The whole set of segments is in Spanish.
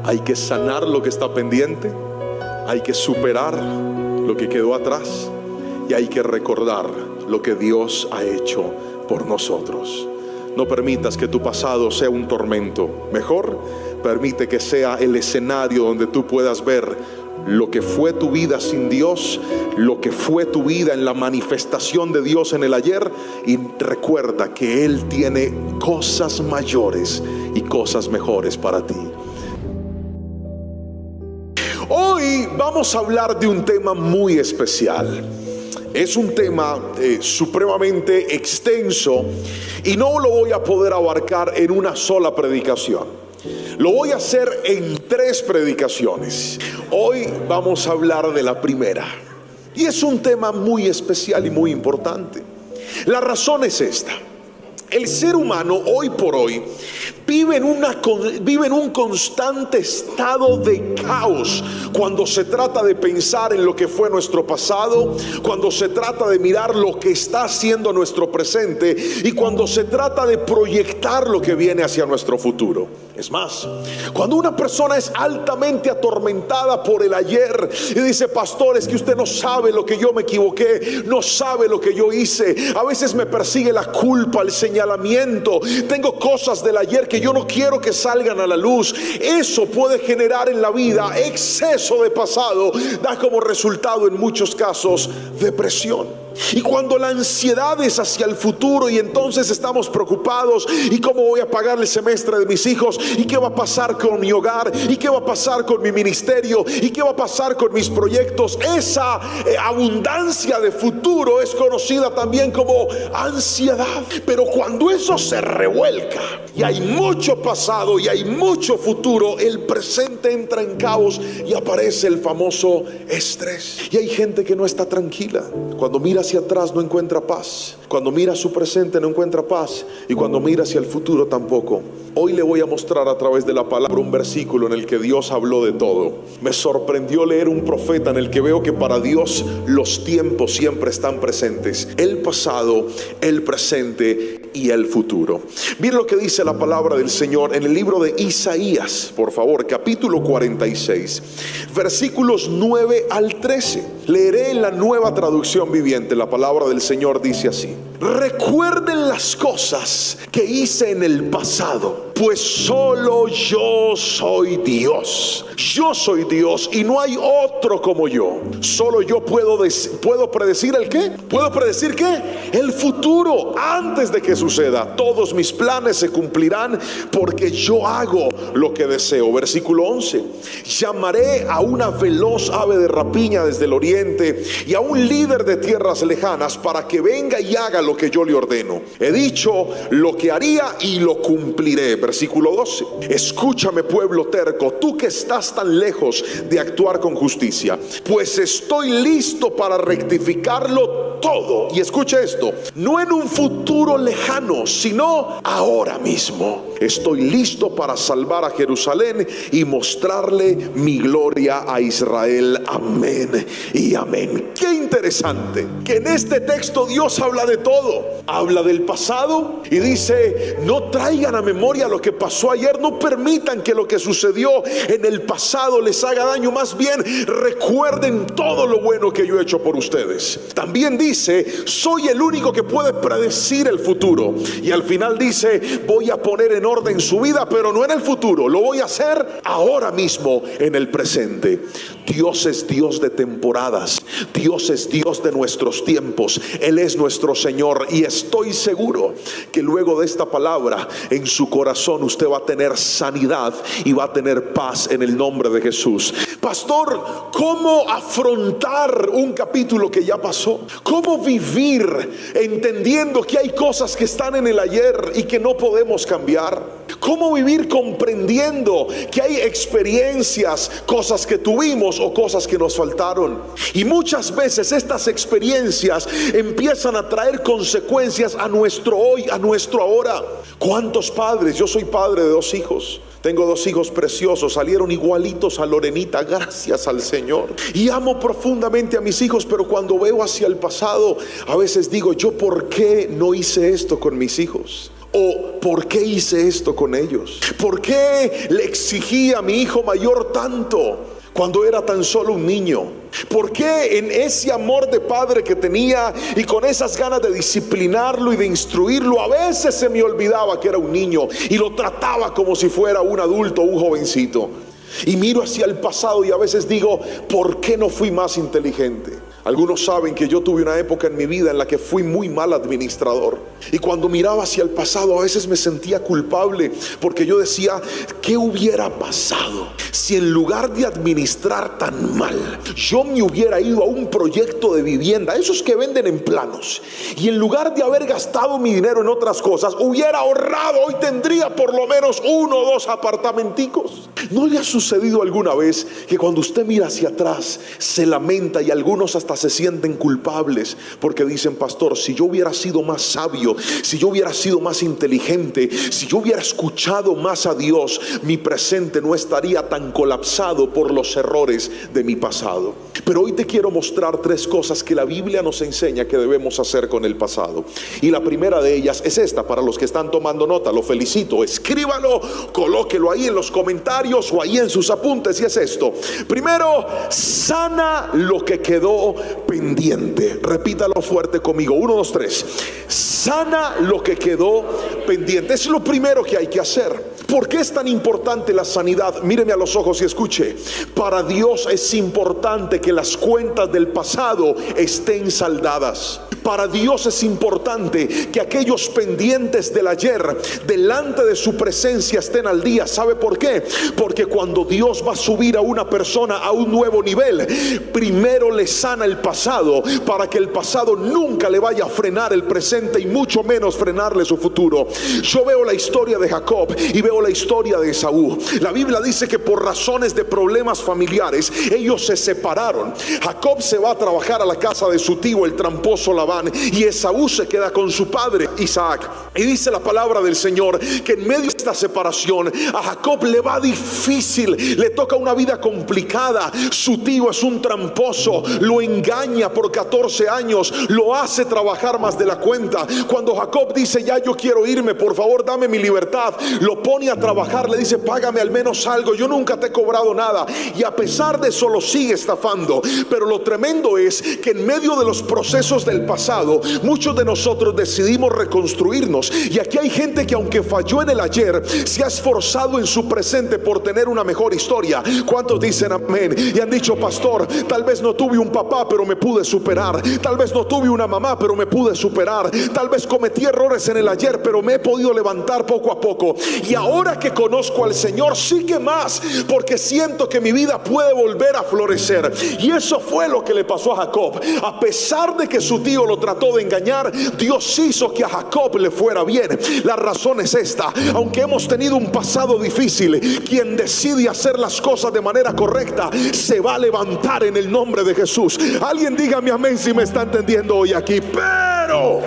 Hay que sanar lo que está pendiente, hay que superar lo que quedó atrás y hay que recordar lo que Dios ha hecho por nosotros. No permitas que tu pasado sea un tormento. Mejor, permite que sea el escenario donde tú puedas ver lo que fue tu vida sin Dios, lo que fue tu vida en la manifestación de Dios en el ayer, y recuerda que Él tiene cosas mayores y cosas mejores para ti. Hoy vamos a hablar de un tema muy especial. Es un tema supremamente extenso y no lo voy a poder abarcar en una sola predicación. Lo voy a hacer en 3 predicaciones. Hoy vamos a hablar de la primera. Y es un tema muy especial y muy importante. La razón es esta. El ser humano hoy por hoy vive en un constante estado de caos cuando se trata de pensar en lo que fue nuestro pasado, cuando se trata de mirar lo que está haciendo nuestro presente y cuando se trata de proyectar lo que viene hacia nuestro futuro. Es más, cuando una persona es altamente atormentada por el ayer y dice: pastor, es que usted no sabe lo que yo me equivoqué, no sabe lo que yo hice, a veces me persigue la culpa, el señalamiento, tengo cosas del ayer que yo no quiero que salgan a la luz. Eso puede generar en la vida exceso de pasado, da como resultado en muchos casos depresión. Y cuando la ansiedad es hacia el futuro y entonces estamos preocupados: ¿y cómo voy a pagar el semestre de mis hijos? ¿Y qué va a pasar con mi hogar? ¿Y qué va a pasar con mi ministerio? ¿Y qué va a pasar con mis proyectos? Esa abundancia de futuro es conocida también como ansiedad. Pero cuando eso se revuelca y hay mucho pasado y hay mucho futuro, el presente entra en caos y aparece el famoso estrés. Y hay gente que no está tranquila. Cuando mira hacia atrás no encuentra paz, cuando mira su presente no encuentra paz, y cuando mira hacia el futuro tampoco. Hoy le voy a mostrar a través de la palabra un versículo en el que Dios habló de todo. Me sorprendió leer un profeta en el que veo que para Dios los tiempos siempre están presentes: el pasado, el presente y el futuro. Miren lo que dice la palabra del Señor en el libro de Isaías, por favor, capítulo 46, versículos 9 al 13. Leeré en la Nueva Traducción Viviente. La palabra del Señor dice así: recuerden las cosas que hice en el pasado, pues solo yo soy Dios. Yo soy Dios y no hay otro como yo. Solo yo puedo predecir el qué. ¿Puedo predecir qué? El futuro antes de que suceda. Todos mis planes se cumplirán porque yo hago lo que deseo. Versículo 11: llamaré a una veloz ave de rapiña desde el oriente y a un líder de tierras lejanas para que venga y haga lo que yo le ordeno. He dicho lo que haría y lo cumpliré. Versículo 12: escúchame, pueblo terco, tú que estás tan lejos de actuar con justicia, pues estoy listo para rectificarlo todo. Y escucha esto: no en un futuro lejano, sino ahora mismo. Estoy listo para salvar a Jerusalén y mostrarle mi gloria a Israel. Amén y amén. Qué interesante que en este texto Dios habla de todo. Habla del pasado y dice: no traigan a memoria lo que pasó ayer, no permitan que lo que sucedió en el pasado les haga daño, más bien recuerden todo lo bueno que yo he hecho por ustedes. También dice: soy el único que puede predecir el futuro. Y al final dice: voy a poner en orden su vida, pero no en el futuro, lo voy a hacer ahora mismo, en el presente. Dios es Dios de temporadas. Dios es Dios de nuestros tiempos. Él es nuestro Señor, y estoy seguro que luego de esta palabra en su corazón usted va a tener sanidad y va a tener paz en el nombre de Jesús. Pastor, ¿cómo afrontar un capítulo que ya pasó? ¿Cómo vivir entendiendo que hay cosas que están en el ayer y que no podemos cambiar? ¿Cómo vivir comprendiendo que hay experiencias, cosas que tuvimos o cosas que nos faltaron? Y muchas veces estas experiencias empiezan a traer consecuencias a nuestro hoy, a nuestro ahora. ¿Cuántos padres? Yo soy padre de 2 hijos. Tengo 2 hijos preciosos, salieron igualitos a Lorenita, gracias al Señor. Y amo profundamente a mis hijos, pero cuando veo hacia el pasado, a veces digo: ¿yo por qué no hice esto con mis hijos? ¿O por qué hice esto con ellos? ¿Por qué le exigí a mi hijo mayor tanto cuando era tan solo un niño? ¿Por qué en ese amor de padre que tenía y con esas ganas de disciplinarlo y de instruirlo, a veces se me olvidaba que era un niño y lo trataba como si fuera un adulto, un jovencito? Y miro hacia el pasado y a veces digo, ¿por qué no fui más inteligente? Algunos saben que yo tuve una época en mi vida en la que fui muy mal administrador. Y cuando miraba hacia el pasado a veces me sentía culpable, porque yo decía, ¿qué hubiera pasado si en lugar de administrar tan mal, yo me hubiera ido a un proyecto de vivienda, esos que venden en planos, y en lugar de haber gastado mi dinero en otras cosas, hubiera ahorrado? Hoy tendría por lo menos 1 o 2 apartamenticos. ¿No le ha sucedido alguna vez que cuando usted mira hacia atrás se lamenta y algunos hasta se sienten culpables porque dicen, pastor, si yo hubiera sido más sabio, si yo hubiera sido más inteligente, si yo hubiera escuchado más a Dios, mi presente no estaría tan colapsado por los errores de mi pasado? Pero hoy te quiero mostrar 3 cosas que la Biblia nos enseña que debemos hacer con el pasado. Y la primera de ellas es esta. Para los que están tomando nota, lo felicito, escríbalo, colóquelo ahí en los comentarios o ahí en sus apuntes, y es esto. Primero, sana lo que quedó pendiente. Repítalo fuerte conmigo, 1, 2, 3. Sana lo que quedó pendiente. Es lo primero que hay que hacer. ¿Por qué es tan importante la sanidad? Míreme a los ojos y escuche. Para Dios es importante que las cuentas del pasado estén saldadas. Para Dios es importante que aquellos pendientes del ayer delante de su presencia estén al día. ¿Sabe por qué? Porque cuando Dios va a subir a una persona a un nuevo nivel, primero le sana el pasado, para que el pasado nunca le vaya a frenar el presente y mucho menos frenarle su futuro. Yo veo la historia de Jacob y veo la historia de Esaú. La Biblia dice que por razones de problemas familiares ellos se separaron. Jacob se va a trabajar a la casa de su tío, el tramposo Labán, y Esaú se queda con su padre Isaac. Y dice la palabra del Señor que en medio de esta separación a Jacob le va difícil, le toca una vida complicada. Su tío es un tramposo, lo engaña por 14 años, lo hace trabajar más de la cuenta. Cuando Jacob dice, ya yo quiero irme, por favor dame mi libertad, lo pone a trabajar, le dice, págame al menos algo, yo nunca te he cobrado nada. Y a pesar de eso lo sigue estafando. Pero lo tremendo es que en medio de los procesos del pasado, muchos de nosotros decidimos reconstruirnos. Y aquí hay gente que aunque falló en el ayer, se ha esforzado en su presente por tener una mejor historia. ¿Cuántos dicen amén? Y han dicho, pastor, tal vez no tuve un papá, pero me pude superar. Tal vez no tuve una mamá, pero me pude superar. Tal vez cometí errores en el ayer, pero me he podido levantar poco a poco. Y ahora que conozco al Señor, sí que más, porque siento que mi vida puede volver a florecer. Y eso fue lo que le pasó a Jacob. A pesar de que su tío lo trató de engañar, Dios hizo que a Jacob le fuera bien. La razón es esta: aunque hemos tenido un pasado difícil, quien decide hacer las cosas de manera correcta se va a levantar en el nombre de Jesús. Alguien dígame amén si me está entendiendo hoy aquí. Pero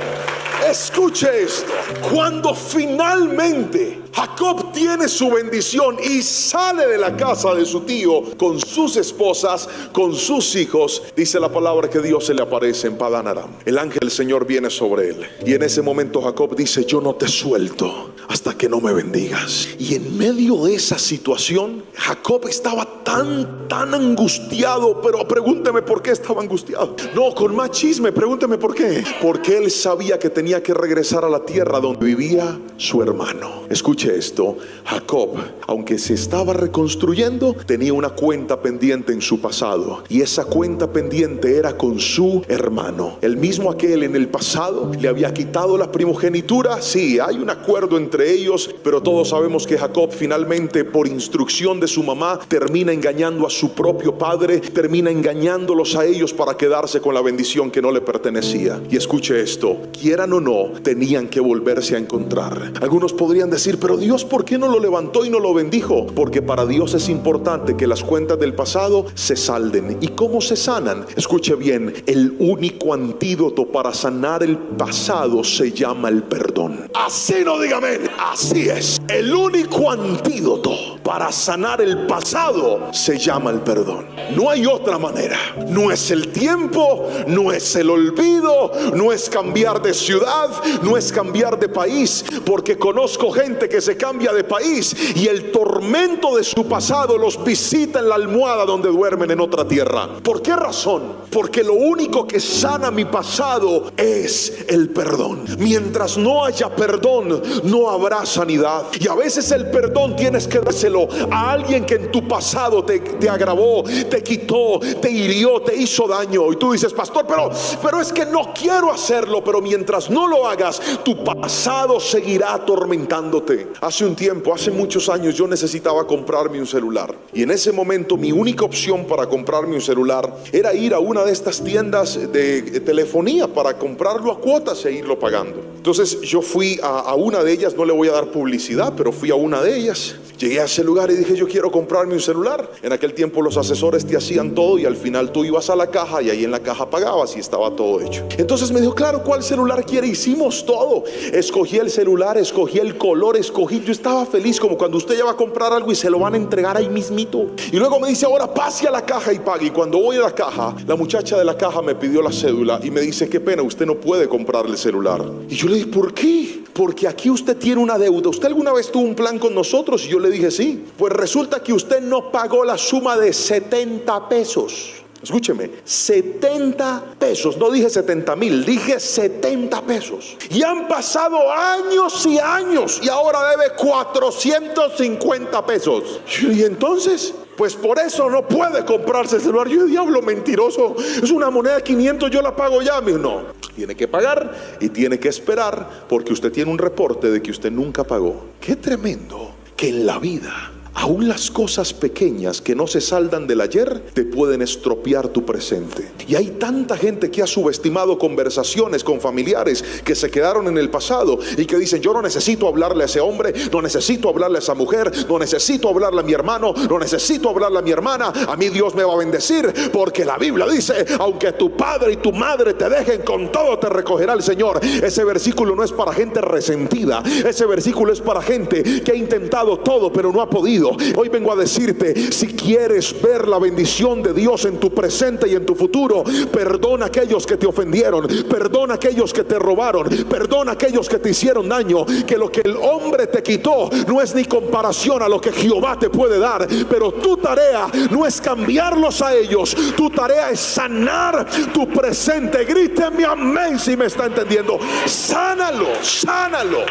escuche esto: cuando finalmente Jacob tiene su bendición y sale de la casa de su tío con sus esposas, con sus hijos, dice la palabra que Dios se le aparece en Padán Aram. El ángel del Señor viene sobre él, y en ese momento Jacob dice, yo no te suelto hasta que no me bendigas. Y en medio de esa situación, Jacob estaba tan angustiado. Pero pregúnteme por qué estaba angustiado. No, con más chisme, pregúnteme por qué. Porque él sabía que tenía que regresar a la tierra donde vivía su hermano. Escuche esto: Jacob, aunque se estaba reconstruyendo, tenía una cuenta pendiente en su pasado, y esa cuenta pendiente era con su hermano. El mismo aquel en el pasado le había quitado la primogenitura. Sí, hay un acuerdo entre ellos, pero todos sabemos que Jacob finalmente, por instrucción de su mamá, termina engañando a su propio padre, termina engañándolos a ellos para quedarse con la bendición que no le pertenecía. Y escuche esto: quieran o no, tenían que volverse a encontrar. Algunos podrían decir, pero Dios, ¿por qué no no lo levantó y no lo bendijo, porque para Dios es importante que las cuentas del pasado se salden. ¿Y cómo se sanan? Escuche bien, el único antídoto para sanar el pasado se llama el perdón. Así no diga amén, así es. El único antídoto para sanar el pasado se llama el perdón. No hay otra manera. No es el tiempo, no es el olvido, no es cambiar de ciudad, no es cambiar de país, porque conozco gente que se cambia de país y el tormento de su pasado los visita en la almohada donde duermen en otra tierra. ¿Por qué razón? Porque lo único que sana mi pasado es el perdón. Mientras no haya perdón, no habrá sanidad. Y a veces el perdón tienes que dárselo a alguien que en tu pasado te agravó, te quitó, te hirió, te hizo daño. Y tú dices, pastor, pero es que no quiero hacerlo. Pero mientras no lo hagas, tu pasado seguirá atormentándote. Hace un tiempo, hace muchos años, yo necesitaba comprarme un celular. Y en ese momento mi única opción para comprarme un celular era ir a una de estas tiendas de telefonía para comprarlo a cuotas e irlo pagando. Entonces yo fui a una de ellas, no le voy a dar publicidad, pero fui a una de ellas. Llegué a ese lugar y dije, yo quiero comprarme un celular. En aquel tiempo los asesores te hacían todo y al final tú ibas a la caja y ahí en la caja pagabas y estaba todo hecho. Entonces me dijo, claro, ¿cuál celular quiere? Hicimos todo. Escogí el celular, escogí el color, yo estaba feliz, como cuando usted ya va a comprar algo y se lo van a entregar ahí mismito. Y luego me dice, ahora pase a la caja y pague. Y cuando voy a la caja, la muchacha de la caja me pidió la cédula y me dice, qué pena, usted no puede comprar el celular. Y yo le dije, ¿por qué? Porque aquí usted tiene una deuda. ¿Usted alguna vez tuvo un plan con nosotros? Y yo le dije, sí. Pues resulta que usted no pagó la suma de 70 pesos. Escúcheme, 70 pesos, no dije 70,000, dije 70 pesos. Y han pasado años y años y ahora debe 450 pesos. Y entonces, pues por eso no puede comprarse el celular. Yo, diablo mentiroso, es una moneda de 500, yo la pago ya. No, tiene que pagar y tiene que esperar, porque usted tiene un reporte de que usted nunca pagó. Qué tremendo que en la vida aún las cosas pequeñas que no se saldan del ayer te pueden estropear tu presente. Y hay tanta gente que ha subestimado conversaciones con familiares que se quedaron en el pasado y que dicen, yo no necesito hablarle a ese hombre, no necesito hablarle a esa mujer, no necesito hablarle a mi hermano, no necesito hablarle a mi hermana. A mí Dios me va a bendecir, porque la Biblia dice, aunque tu padre y tu madre te dejen, con todo te recogerá el Señor. Ese versículo no es para gente resentida, ese versículo es para gente que ha intentado todo pero no ha podido. Hoy vengo a decirte, si quieres ver la bendición de Dios en tu presente y en tu futuro, perdona a aquellos que te ofendieron, perdona a aquellos que te robaron, perdona a aquellos que te hicieron daño, que lo que el hombre te quitó no es ni comparación a lo que Jehová te puede dar. Pero tu tarea no es cambiarlos a ellos, tu tarea es sanar tu presente. Gríteme amén si me está entendiendo. Sánalo, sánalo.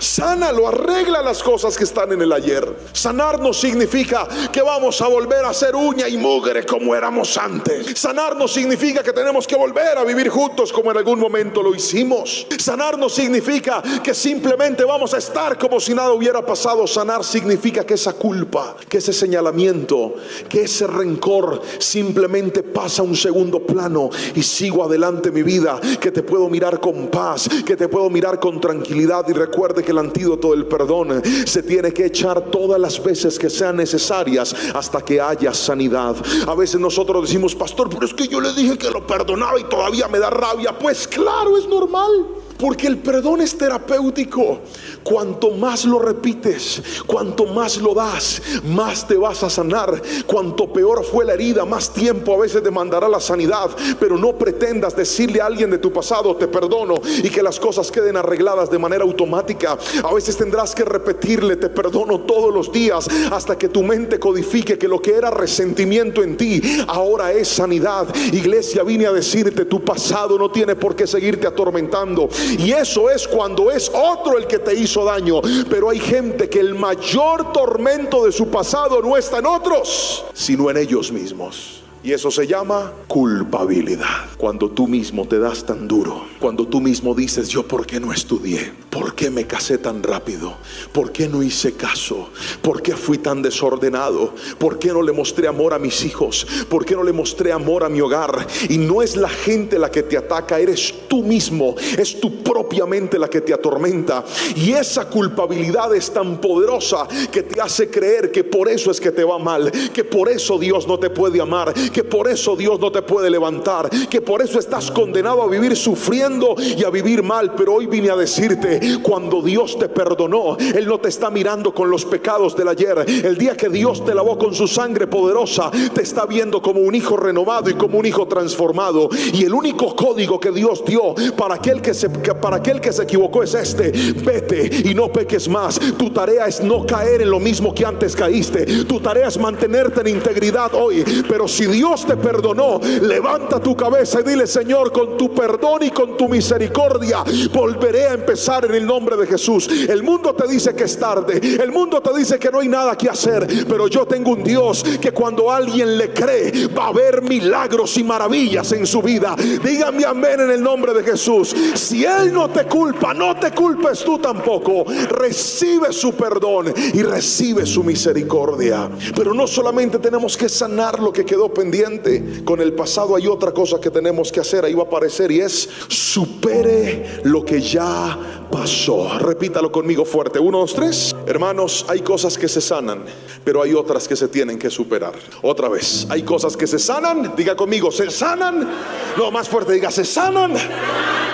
Sánalo, arregla las cosas que están en el ayer. Sanar no significa que vamos a volver a ser uña y mugre como éramos antes. Sanar no significa que tenemos que volver a vivir juntos como en algún momento lo hicimos. Sanar no significa que simplemente vamos a estar como si nada hubiera pasado. Sanar significa que esa culpa, que ese señalamiento, que ese rencor simplemente pasa a un segundo plano y sigo adelante mi vida, que te puedo mirar con paz, que te puedo mirar con tranquilidad. Y recuerde que el antídoto del perdón se tiene que echar todas las veces que sean necesarias hasta que haya sanidad. A veces nosotros decimos, pastor, pero es que yo le dije que lo perdonaba y todavía me da rabia. Pues claro, es normal, porque el perdón es terapéutico. Cuanto más lo repites, cuanto más lo das, más te vas a sanar. Cuanto peor fue la herida, más tiempo a veces demandará la sanidad. Pero no pretendas decirle a alguien de tu pasado, te perdono, y que las cosas queden arregladas de manera automática. A veces tendrás que repetirle, te perdono, todos los días, hasta que tu mente codifique que lo que era resentimiento en ti ahora es sanidad. Iglesia, vine a decirte, tu pasado no tiene por qué seguirte atormentando. Y eso es cuando es otro el que te hizo daño. Pero hay gente que el mayor tormento de su pasado no está en otros, sino en ellos mismos. Y eso se llama culpabilidad. Cuando tú mismo te das tan duro, cuando tú mismo dices: yo ¿por qué no estudié? ¿Por qué me casé tan rápido? ¿Por qué no hice caso? ¿Por qué fui tan desordenado? ¿Por qué no le mostré amor a mis hijos? ¿Por qué no le mostré amor a mi hogar? Y no es la gente la que te ataca, eres tú mismo, es tu propia mente la que te atormenta. Y esa culpabilidad es tan poderosa que te hace creer que por eso es que te va mal, que por eso Dios no te puede amar, que por eso Dios no te puede levantar, que por eso estás condenado a vivir sufriendo y a vivir mal. Pero hoy vine a decirte: cuando Dios te perdonó, Él no te está mirando con los pecados del ayer. El día que Dios te lavó con su sangre poderosa, te está viendo como un hijo renovado y como un hijo transformado. Y el único código que Dios dio para aquel que se equivocó es este: vete y no peques más. Tu tarea es no caer en lo mismo que antes caíste. Tu tarea es mantenerte en integridad hoy. Pero si Dios te perdonó, levanta tu cabeza y dile: Señor, con tu perdón y con tu misericordia volveré a empezar en el nombre de Jesús. El mundo te dice que es tarde, el mundo te dice que no hay nada que hacer, pero yo tengo un Dios que cuando alguien le cree, va a haber milagros y maravillas en su vida. Dígame amén en el nombre de Jesús. Si Él no te culpa, no te culpes tú tampoco. Recibe su perdón y recibe su misericordia. Pero no solamente tenemos que sanar lo que quedó pendiente con el pasado, hay otra cosa que tenemos que hacer. Ahí va a aparecer, y es: supere lo que ya pasó. Repítalo conmigo fuerte: 1, 2, 3. Hermanos, hay cosas que se sanan, pero hay otras que se tienen que superar. Otra vez, hay cosas que se sanan. Diga conmigo: se sanan. No, más fuerte, diga: se sanan.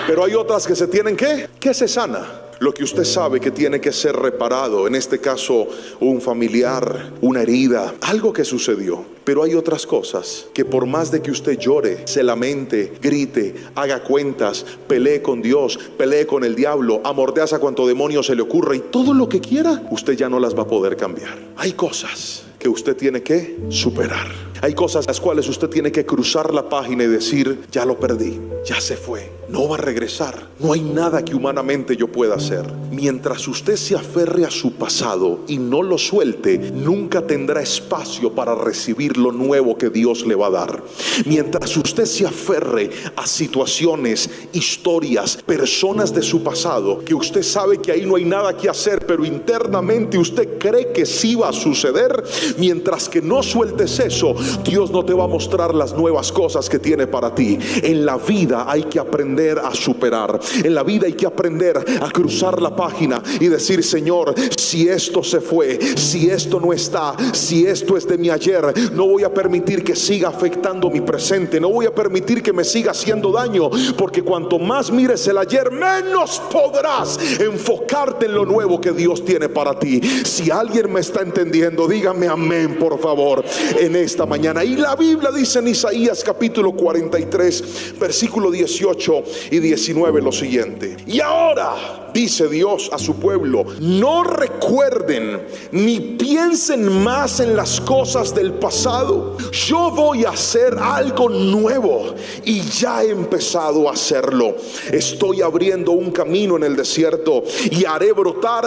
Pero hay otras que se tienen que. ¿Qué se sana? Lo que usted sabe que tiene que ser reparado. En este caso, un familiar, una herida, algo que sucedió. Pero hay otras cosas que por más de que usted llore, se lamente, grite, haga cuentas, pelee con Dios, pelee con el diablo, amordea a cuanto demonio se le ocurra y todo lo que quiera, usted ya no las va a poder cambiar. Hay cosas que usted tiene que superar. Hay cosas las cuales usted tiene que cruzar la página y decir: ya lo perdí, ya se fue, no va a regresar. No hay nada que humanamente yo pueda hacer. Mientras usted se aferre a su pasado y no lo suelte, nunca tendrá espacio para recibir lo nuevo que Dios le va a dar. Mientras usted se aferre a situaciones, historias, personas de su pasado, que usted sabe que ahí no hay nada que hacer, pero internamente usted cree que sí va a suceder, mientras que no sueltes eso, Dios no te va a mostrar las nuevas cosas que tiene para ti. En la vida hay que aprender a superar. En la vida hay que aprender a cruzar la página y decir: Señor, si esto se fue, si esto no está, si esto es de mi ayer, no voy a permitir que siga afectando mi presente, no voy a permitir que me siga haciendo daño, porque cuanto más mires el ayer, menos podrás enfocarte en lo nuevo que Dios tiene para ti. Si alguien me está entendiendo, dígame amén, por favor, en esta mañana. Y la Biblia dice en Isaías capítulo 43 versículo 18 y 19 lo siguiente: y ahora, dice Dios a su pueblo, no recuerden ni piensen más en las cosas del pasado. Yo voy a hacer algo nuevo y ya he empezado a hacerlo. Estoy abriendo un camino en el desierto y haré brotar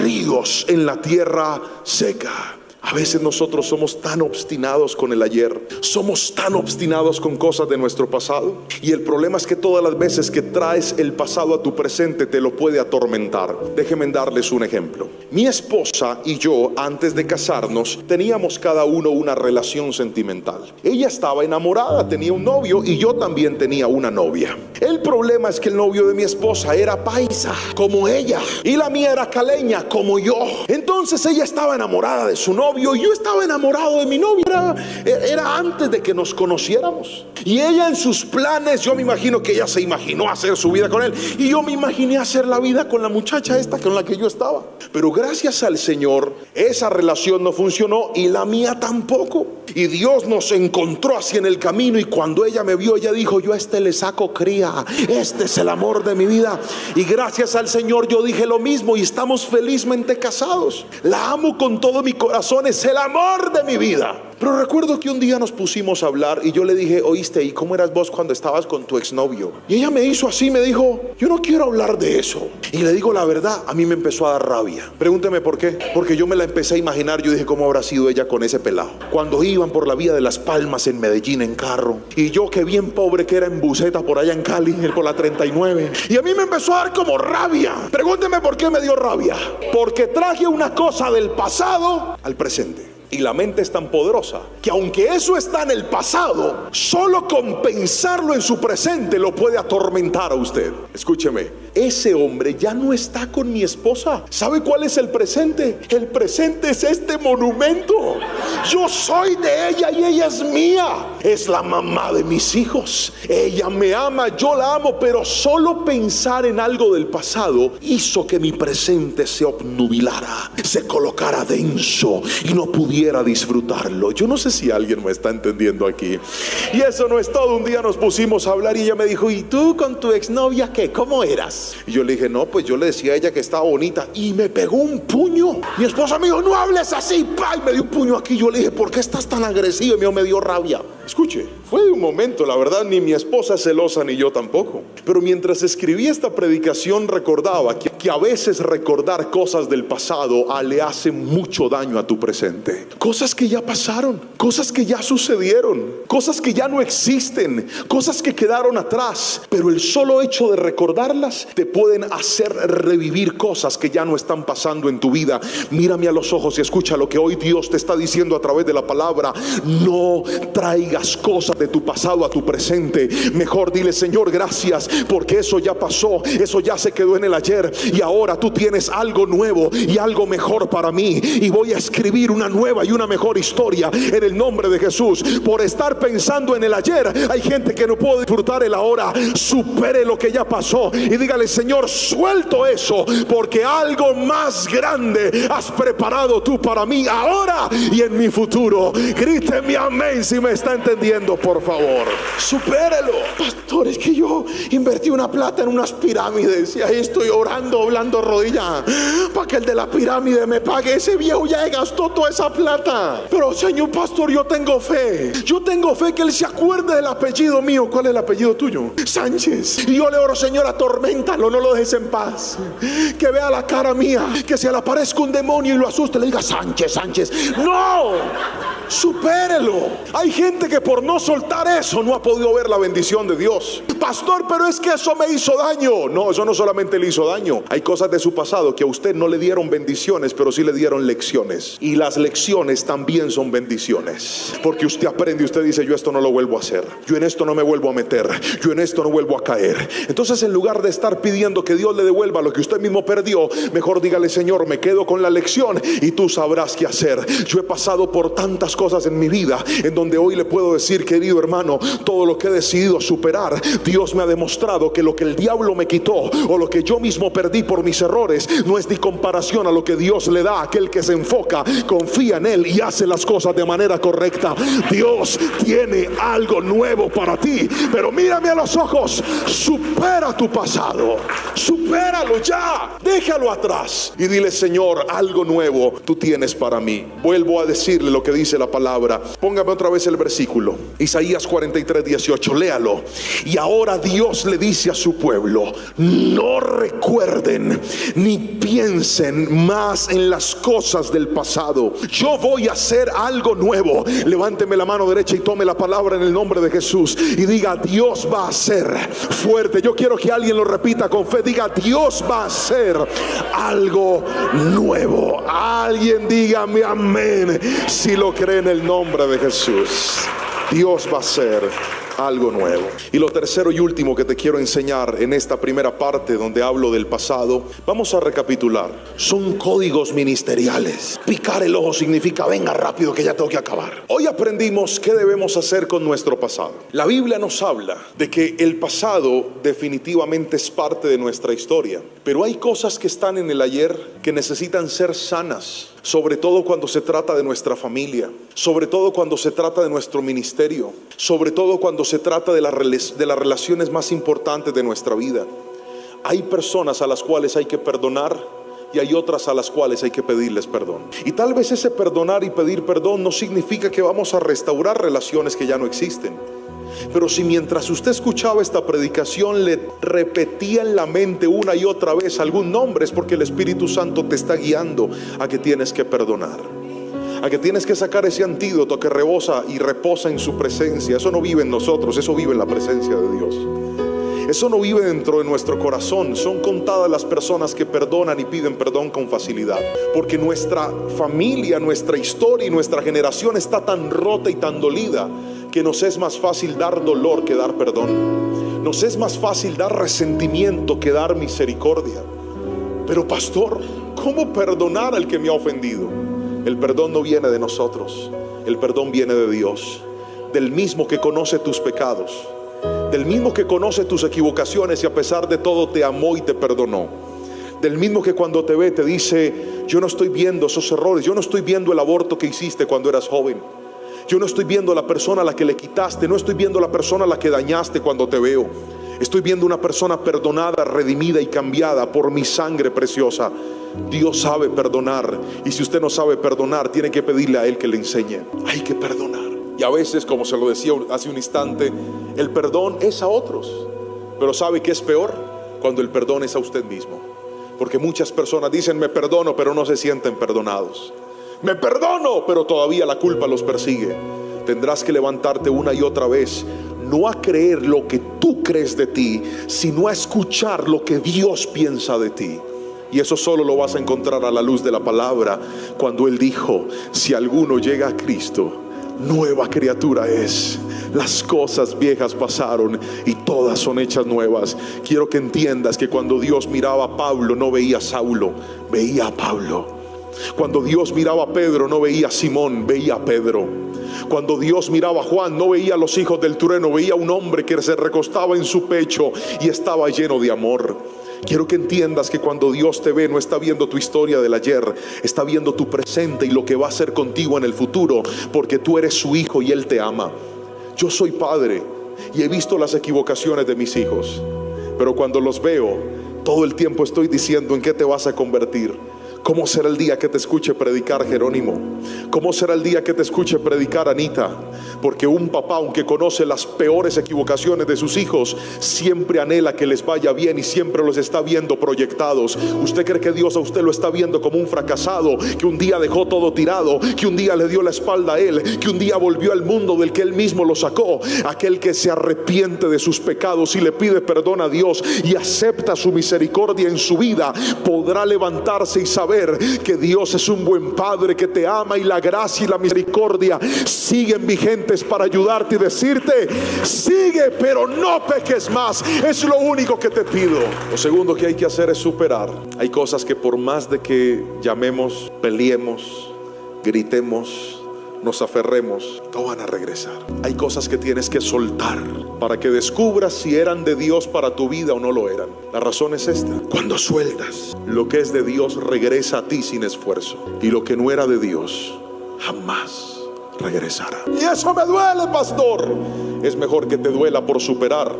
ríos en la tierra seca. A veces nosotros somos tan obstinados con el ayer, somos tan obstinados con cosas de nuestro pasado, y el problema es que todas las veces que traes el pasado a tu presente te lo puede atormentar. Déjenme darles un ejemplo. Mi esposa y yo, antes de casarnos, teníamos cada uno una relación sentimental. Ella estaba enamorada, tenía un novio, y yo también tenía una novia. El problema es que el novio de mi esposa era paisa, como ella, y la mía era caleña, como yo. Entonces ella estaba enamorada de su novio, y yo estaba enamorado de mi novia. Era antes de que nos conociéramos. Y ella, en sus planes, yo me imagino que ella se imaginó hacer su vida con él, y yo me imaginé hacer la vida con la muchacha esta con la que yo estaba. Pero gracias al Señor, esa relación no funcionó, y la mía tampoco. Y Dios nos encontró así en el camino, y cuando ella me vio, ella dijo: yo a este le saco cría, este es el amor de mi vida. Y gracias al Señor yo dije lo mismo, y estamos felizmente casados. La amo con todo mi corazón, es el amor de mi vida. Pero recuerdo que un día nos pusimos a hablar y yo le dije, oíste, ¿y cómo eras vos cuando estabas con tu exnovio? Y ella me hizo así, me dijo, yo no quiero hablar de eso. Y le digo la verdad, a mí me empezó a dar rabia. Pregúnteme por qué. Porque yo me la empecé a imaginar. Yo dije, ¿cómo habrá sido ella con ese pelado? Cuando iban por la vía de Las Palmas en Medellín en carro, y yo que bien pobre que era en buseta por allá en Cali, por la 39. Y a mí me empezó a dar como rabia. Pregúnteme por qué me dio rabia. Porque traje una cosa del pasado al presente. Y la mente es tan poderosa que aunque eso está en el pasado, solo con pensarlo en su presente lo puede atormentar a usted. Escúcheme, ese hombre ya no está con mi esposa. ¿Sabe cuál es el presente? El presente es este monumento. Yo soy de ella y ella es mía. Es la mamá de mis hijos. Ella me ama, yo la amo. Pero solo pensar en algo del pasado hizo que mi presente se obnubilara, se colocara denso y no pudiera disfrutarlo. Yo no sé si alguien me está entendiendo aquí. Y eso no es todo. Un día nos pusimos a hablar y ella me dijo, ¿y tú con tu exnovia qué? ¿Cómo eras? Y yo le dije, no, pues yo le decía a ella que estaba bonita. Y me pegó un puño. Mi esposa me dijo, no hables así, pa, y me dio un puño aquí. Yo le dije, ¿por qué estás tan agresivo? Y me dio rabia. Escuche, fue de un momento, la verdad, ni mi esposa es celosa ni yo tampoco. Pero mientras escribí esta predicación recordaba que a veces recordar cosas del pasado le hace mucho daño a tu presente. Cosas que ya pasaron, cosas que ya sucedieron, cosas que ya no existen, cosas que quedaron atrás. Pero el solo hecho de recordarlas te pueden hacer revivir cosas que ya no están pasando en tu vida. Mírame a los ojos y escucha lo que hoy Dios te está diciendo a través de la palabra. No traigas cosas de tu pasado a tu presente. Mejor dile, Señor, gracias, porque eso ya pasó, eso ya se quedó en el ayer, y ahora tú tienes algo nuevo y algo mejor para mí, y voy a escribir una nueva y una mejor historia en el nombre de Jesús. Por estar pensando en el ayer, hay gente que no puede disfrutar el ahora. Supere lo que ya pasó y dígale, Señor, suelto eso, porque algo más grande has preparado tú para mí ahora y en mi futuro. Gríteme amén si me está entendiendo, por favor. Supérelo. Pastor, es que yo invertí una plata en unas pirámides y ahí estoy orando, doblando rodilla para que el de la pirámide me pague. Ese viejo ya gastó toda esa plata. Pero señor pastor, yo tengo fe que él se acuerde del apellido mío. ¿Cuál es el apellido tuyo? Sánchez. Y yo le oro, Señor, atorméntalo, no lo dejes en paz. Que vea la cara mía, que se le aparezca un demonio y lo asuste, le diga, Sánchez, Sánchez. No, supérelo. Hay gente que por no soltar eso no ha podido ver la bendición de Dios. Pastor, pero es que eso me hizo daño. No, eso no solamente le hizo daño. Hay cosas de su pasado que a usted no le dieron bendiciones, pero sí le dieron lecciones. Y las lecciones también son bendiciones, porque usted aprende, usted dice, yo esto no lo vuelvo a hacer, yo en esto no me vuelvo a meter, yo en esto no vuelvo a caer. Entonces, en lugar de estar pidiendo que Dios le devuelva lo que usted mismo perdió, mejor dígale, Señor, me quedo con la lección y tú sabrás qué hacer. Yo he pasado por tantas cosas en mi vida en donde hoy le puedo decir, querido hermano, todo lo que he decidido superar, Dios me ha demostrado que lo que el diablo me quitó o lo que yo mismo perdí por mis errores no es ni comparación a lo que Dios le da a aquel que se enfoca, confía en Él y hace las cosas de manera correcta. Dios tiene algo nuevo para ti, pero mírame a los ojos, supera tu pasado, supéralo ya, déjalo atrás y dile, Señor, algo nuevo tú tienes para mí. Vuelvo a decirle lo que dice la palabra. Póngame otra vez el versículo, Isaías 43:18, léalo. Y ahora Dios le dice a su pueblo, no recuerden ni piensen más en las cosas del pasado. Yo voy a hacer algo nuevo. Levánteme la mano derecha y tome la palabra en el nombre de Jesús y diga, Dios va a hacer fuerte. Yo quiero que alguien lo repita con fe. Diga, Dios va a hacer algo nuevo. Alguien dígame amén si lo cree en el nombre de Jesús. Dios va a hacer algo nuevo. Y lo tercero y último que te quiero enseñar en esta primera parte donde hablo del pasado, vamos a recapitular. Son códigos ministeriales. Picar el ojo significa venga rápido que ya tengo que acabar. Hoy aprendimos qué debemos hacer con nuestro pasado. La Biblia nos habla de que el pasado definitivamente es parte de nuestra historia, pero hay cosas que están en el ayer que necesitan ser sanas. Sobre todo cuando se trata de nuestra familia, sobre todo cuando se trata de nuestro ministerio, sobre todo cuando se trata de las relaciones más importantes de nuestra vida. Hay personas a las cuales hay que perdonar y hay otras a las cuales hay que pedirles perdón. Y tal vez ese perdonar y pedir perdón no significa que vamos a restaurar relaciones que ya no existen. Pero si mientras usted escuchaba esta predicación le repetía en la mente una y otra vez algún nombre, es porque el Espíritu Santo te está guiando a que tienes que perdonar, a que tienes que sacar ese antídoto que rebosa y reposa en su presencia. Eso no vive en nosotros, eso vive en la presencia de Dios. Eso no vive dentro de nuestro corazón. Son contadas las personas que perdonan y piden perdón con facilidad, porque nuestra familia, nuestra historia y nuestra generación está tan rota y tan dolida que nos es más fácil dar dolor que dar perdón. Nos es más fácil dar resentimiento que dar misericordia. Pero pastor, ¿cómo perdonar al que me ha ofendido? El perdón no viene de nosotros, el perdón viene de Dios, del mismo que conoce tus pecados, del mismo que conoce tus equivocaciones y a pesar de todo te amó y te perdonó, del mismo que cuando te ve te dice: yo no estoy viendo esos errores, yo no estoy viendo el aborto que hiciste cuando eras joven, yo no estoy viendo la persona a la que le quitaste, no estoy viendo la persona a la que dañaste cuando te veo. Estoy viendo una persona perdonada, redimida y cambiada por mi sangre preciosa. Dios sabe perdonar, y si usted no sabe perdonar, tiene que pedirle a Él que le enseñe. Hay que perdonar. Y a veces, como se lo decía hace un instante, el perdón es a otros. Pero ¿sabe qué es peor? Cuando el perdón es a usted mismo. Porque muchas personas dicen: me perdono, pero no se sienten perdonados. Me perdono, pero todavía la culpa los persigue. Tendrás que levantarte una y otra vez, no a creer lo que tú crees de ti, sino a escuchar lo que Dios piensa de ti. Y eso solo lo vas a encontrar a la luz de la palabra, cuando Él dijo: si alguno llega a Cristo, nueva criatura es. Las cosas viejas pasaron y todas son hechas nuevas. Quiero que entiendas que cuando Dios miraba a Pablo, no veía a Saulo, veía a Pablo. Cuando Dios miraba a Pedro, no veía a Simón, veía a Pedro. Cuando Dios miraba a Juan, no veía a los hijos del trueno, veía a un hombre que se recostaba en su pecho y estaba lleno de amor. Quiero que entiendas que cuando Dios te ve, no está viendo tu historia del ayer, está viendo tu presente y lo que va a hacer contigo en el futuro, porque tú eres su hijo y Él te ama. Yo soy padre y he visto las equivocaciones de mis hijos, pero cuando los veo, todo el tiempo estoy diciendo: ¿en qué te vas a convertir? ¿Cómo será el día que te escuche predicar Jerónimo? ¿Cómo será el día que te escuche predicar Anita? Porque un papá, aunque conoce las peores equivocaciones de sus hijos, siempre anhela que les vaya bien y siempre los está viendo proyectados. ¿Usted cree que Dios a usted lo está viendo como un fracasado, que un día dejó todo tirado, que un día le dio la espalda a Él, que un día volvió al mundo del que Él mismo lo sacó? Aquel que se arrepiente de sus pecados y le pide perdón a Dios y acepta su misericordia en su vida, podrá levantarse y saber que Dios es un buen Padre que te ama, y la gracia y la misericordia siguen vigentes para ayudarte y decirte: sigue, pero no peques más. Es lo único que te pido. Lo segundo que hay que hacer es superar. Hay cosas que por más de que llamemos, peleemos, gritemos, nos aferremos, no van a regresar. Hay cosas que tienes que soltar para que descubras si eran de Dios para tu vida o no lo eran. La razón es esta: cuando sueltas, lo que es de Dios regresa a ti sin esfuerzo, y lo que no era de Dios jamás regresará. Y eso me duele, pastor. Es mejor que te duela por superar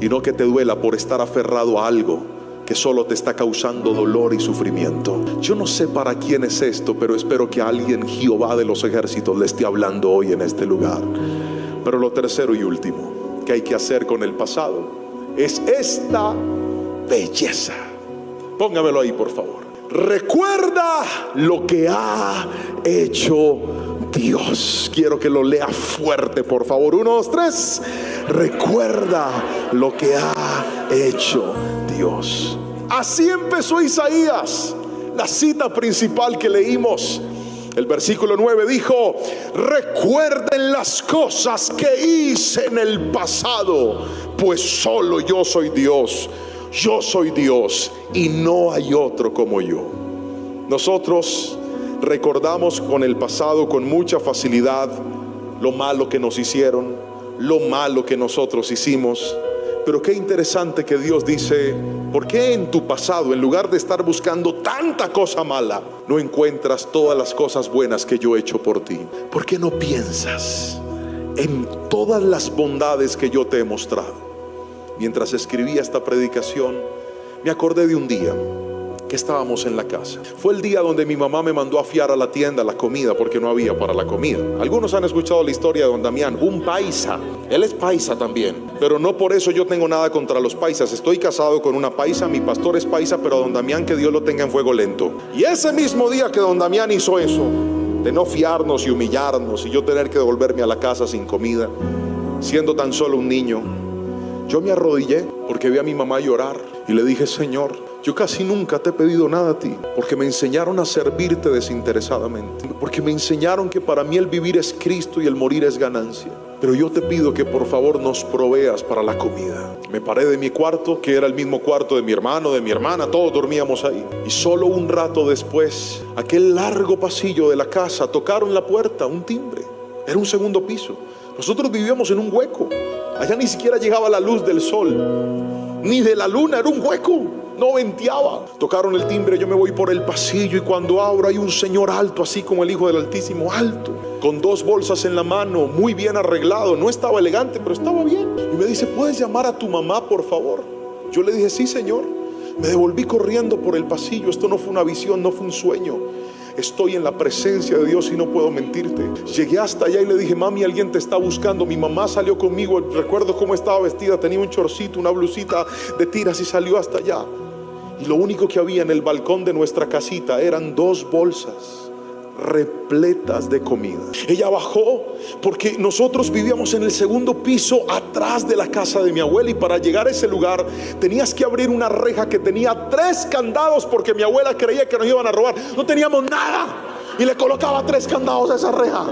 y no que te duela por estar aferrado a algo que solo te está causando dolor y sufrimiento. Yo no sé para quién es esto, pero espero que a alguien Jehová de los ejércitos le esté hablando hoy en este lugar. Pero lo tercero y último que hay que hacer con el pasado es esta belleza. Póngamelo ahí, por favor. Recuerda lo que ha hecho Dios. Quiero que lo lea fuerte, por favor. 1, 2, 3. Recuerda lo que ha hecho Dios. Así empezó Isaías, la cita principal que leímos. El versículo 9 dijo: recuerden las cosas que hice en el pasado, pues solo yo soy Dios. Yo soy Dios y no hay otro como yo. Nosotros recordamos con el pasado con mucha facilidad lo malo que nos hicieron, lo malo que nosotros hicimos. Pero qué interesante que Dios dice: ¿por qué en tu pasado, en lugar de estar buscando tanta cosa mala, no encuentras todas las cosas buenas que yo he hecho por ti? ¿Por qué no piensas en todas las bondades que yo te he mostrado? Mientras escribía esta predicación, me acordé de un día que estábamos en la casa. Fue el día donde mi mamá me mandó a fiar a la tienda la comida porque no había para la comida. Algunos han escuchado la historia de don Damián, un paisa. Él es paisa también, pero no por eso yo tengo nada contra los paisas. Estoy casado con una paisa, mi pastor es paisa, pero don Damián, que Dios lo tenga en fuego lento. Y ese mismo día que don Damián hizo eso, de no fiarnos y humillarnos y yo tener que devolverme a la casa sin comida, siendo tan solo un niño, yo me arrodillé porque vi a mi mamá llorar y le dije: Señor, yo casi nunca te he pedido nada a ti, porque me enseñaron a servirte desinteresadamente, porque me enseñaron que para mí el vivir es Cristo y el morir es ganancia. Pero yo te pido que por favor nos proveas para la comida. Me paré de mi cuarto, que era el mismo cuarto de mi hermano, de mi hermana, todos dormíamos ahí. Y solo un rato después, aquel largo pasillo de la casa, tocaron la puerta, un timbre. Era un segundo piso. Nosotros vivíamos en un hueco. Allá ni siquiera llegaba la luz del sol, ni de la luna, era un hueco. No venteaba. Tocaron el timbre, yo me voy por el pasillo y cuando abro hay un señor alto, así como el Hijo del Altísimo, alto, con 2 bolsas en la mano, muy bien arreglado. No estaba elegante, pero estaba bien. Y me dice: ¿puedes llamar a tu mamá, por favor? Yo le dije: sí, señor. Me devolví corriendo por el pasillo. Esto no fue una visión, no fue un sueño. Estoy en la presencia de Dios y no puedo mentirte. Llegué hasta allá y le dije: mami, alguien te está buscando. Mi mamá salió conmigo. Recuerdo cómo estaba vestida. Tenía un chorcito, una blusita de tiras y salió hasta allá. Y lo único que había en el balcón de nuestra casita eran 2 bolsas repletas de comida. Ella bajó porque nosotros vivíamos en el segundo piso atrás de la casa de mi abuela, y para llegar a ese lugar tenías que abrir una reja que tenía 3 candados porque mi abuela creía que nos iban a robar. No teníamos nada y le colocaba 3 candados a esa reja.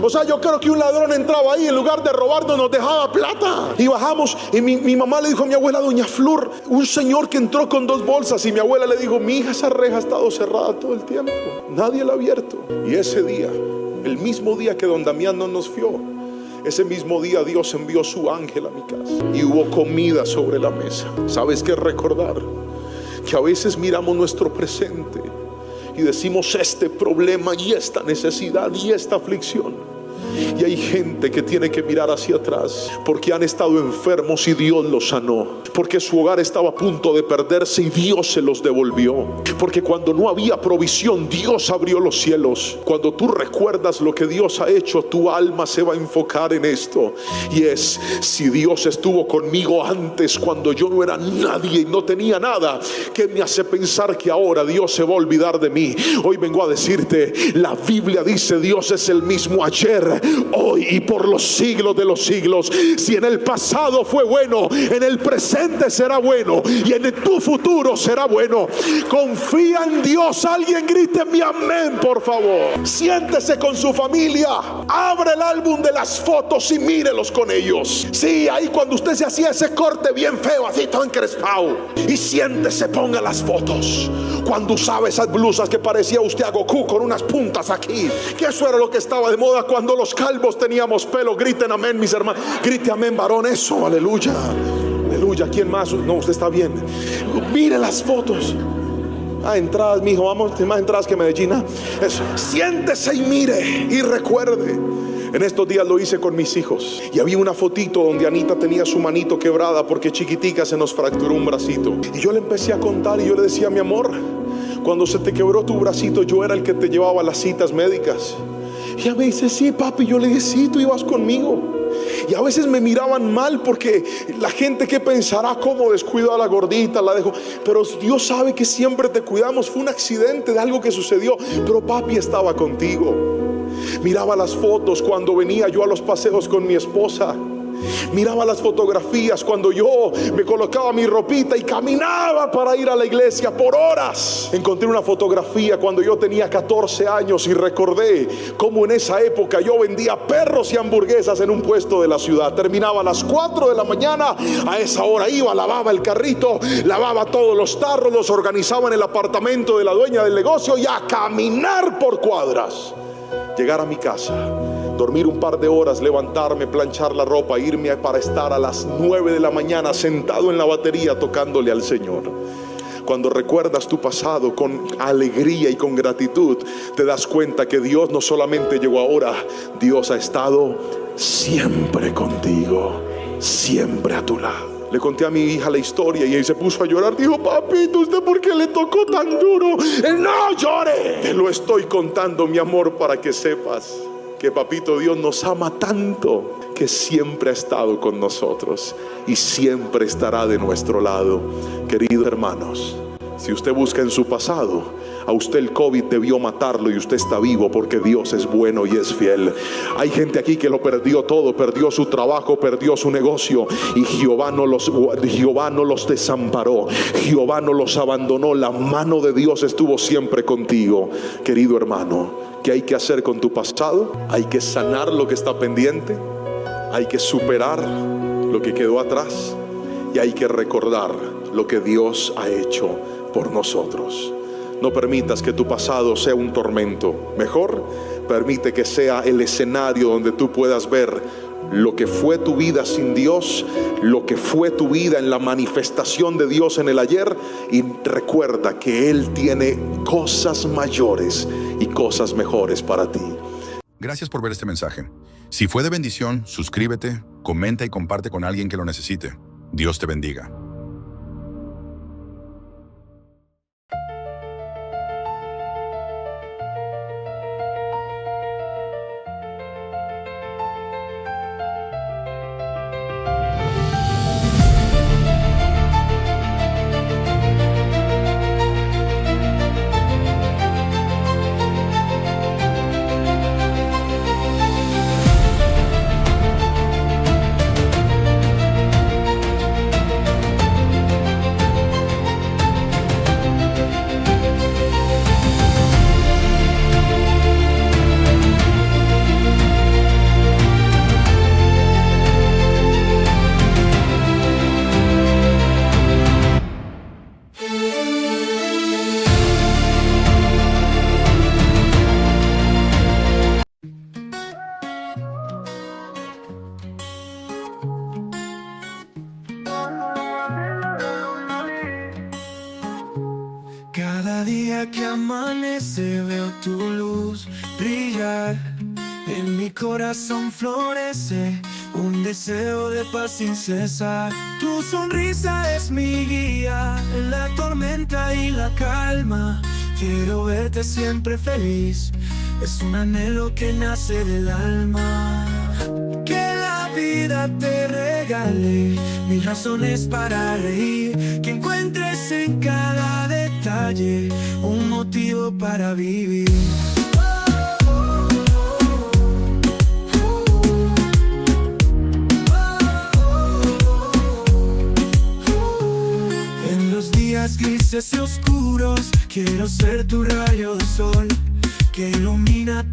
O sea, yo creo que un ladrón entraba ahí, en lugar de robarnos nos dejaba plata. Y bajamos y mi mamá le dijo a mi abuela: doña Flor, un señor que entró con 2 bolsas. Y mi abuela le dijo: mi hija, esa reja ha estado cerrada todo el tiempo, nadie la ha abierto. Y ese día, el mismo día que don Damián no nos fió, ese mismo día Dios envió su ángel a mi casa y hubo comida sobre la mesa. ¿Sabes qué? Recordar que a veces miramos nuestro presente y decimos: este problema y esta necesidad y esta aflicción. Y hay gente que tiene que mirar hacia atrás porque han estado enfermos y Dios los sanó, porque su hogar estaba a punto de perderse y Dios se los devolvió, porque cuando no había provisión Dios abrió los cielos. Cuando tú recuerdas lo que Dios ha hecho, tu alma se va a enfocar en esto, y es: si Dios estuvo conmigo antes cuando yo no era nadie y no tenía nada, ¿qué me hace pensar que ahora Dios se va a olvidar de mí? Hoy vengo a decirte: la Biblia dice: Dios es el mismo ayer, hoy y por los siglos de los siglos. Si en el pasado fue bueno, en el presente será bueno y en tu futuro será bueno. Confía en Dios. Alguien grite mi amén, por favor. Siéntese con su familia, abre el álbum de las fotos y mírelos con ellos. Sí, ahí cuando usted se hacía ese corte bien feo, así todo encrespado, y siéntese, ponga las fotos cuando usaba esas blusas que parecía usted a Goku con unas puntas aquí, que eso era lo que estaba de moda cuando los calvos teníamos pelo. Griten amén, mis hermanos. Grite amén, varón. Eso, aleluya, aleluya. ¿Quién más? No, usted está bien. Mire las fotos. Entradas, mijo, vamos, más entradas que Medellín. Eso. Siéntese y mire y recuerde. En estos días lo hice con mis hijos y había una fotito donde Anita tenía su manito quebrada porque chiquitica se nos fracturó un bracito. Y yo le empecé a contar y yo le decía: mi amor, cuando se te quebró tu bracito yo era el que te llevaba a las citas médicas. Y ella me dice: sí, papi. Yo le dije: sí, tú ibas conmigo. Y a veces me miraban mal porque la gente, ¿qué pensará? ¿Cómo descuidó a la gordita? La dejó. Pero Dios sabe que siempre te cuidamos. Fue un accidente de algo que sucedió, pero papi estaba contigo. Miraba las fotos cuando venía yo a los paseos con mi esposa. Miraba las fotografías cuando yo me colocaba mi ropita y caminaba para ir a la iglesia por horas. Encontré una fotografía cuando yo tenía 14 años y recordé cómo en esa época yo vendía perros y hamburguesas en un puesto de la ciudad. Terminaba a las 4 de la mañana. A esa hora iba, lavaba el carrito, lavaba todos los tarros, los organizaba en el apartamento de la dueña del negocio y a caminar por cuadras. Llegar a mi casa, dormir un par de horas, levantarme, planchar la ropa, irme para estar a las 9 de la mañana sentado en la batería tocándole al Señor. Cuando recuerdas tu pasado con alegría y con gratitud, te das cuenta que Dios no solamente llegó ahora, Dios ha estado siempre contigo, siempre a tu lado. Le conté a mi hija la historia y ella se puso a llorar. Dijo: papito, ¿usted por qué le tocó tan duro? No llore. Te lo estoy contando, mi amor, para que sepas que papito Dios nos ama tanto, que siempre ha estado con nosotros y siempre estará de nuestro lado. Queridos hermanos, si usted busca en su pasado, a usted el COVID debió matarlo y usted está vivo porque Dios es bueno y es fiel. Hay gente aquí que lo perdió todo, perdió su trabajo, perdió su negocio, y Jehová no los desamparó, Jehová no los abandonó. La mano de Dios estuvo siempre contigo. Querido hermano, ¿qué hay que hacer con tu pasado? Hay que sanar lo que está pendiente, hay que superar lo que quedó atrás y hay que recordar lo que Dios ha hecho por nosotros. No permitas que tu pasado sea un tormento. Mejor, permite que sea el escenario donde tú puedas ver lo que fue tu vida sin Dios, lo que fue tu vida en la manifestación de Dios en el ayer, y recuerda que Él tiene cosas mayores y cosas mejores para ti. Gracias por ver este mensaje. Si fue de bendición, suscríbete, comenta y comparte con alguien que lo necesite. Dios te bendiga. Cada día que amanece veo tu luz brillar. En mi corazón florece un deseo de paz sin cesar. Tu sonrisa es mi guía en la tormenta y la calma. Quiero verte siempre feliz, es un anhelo que nace del alma. Que la vida te regale mil razones para reír, que encuentres en cada detalle un motivo para vivir. En los días grises y oscuros quiero ser tu rayo de sol que ilumina tu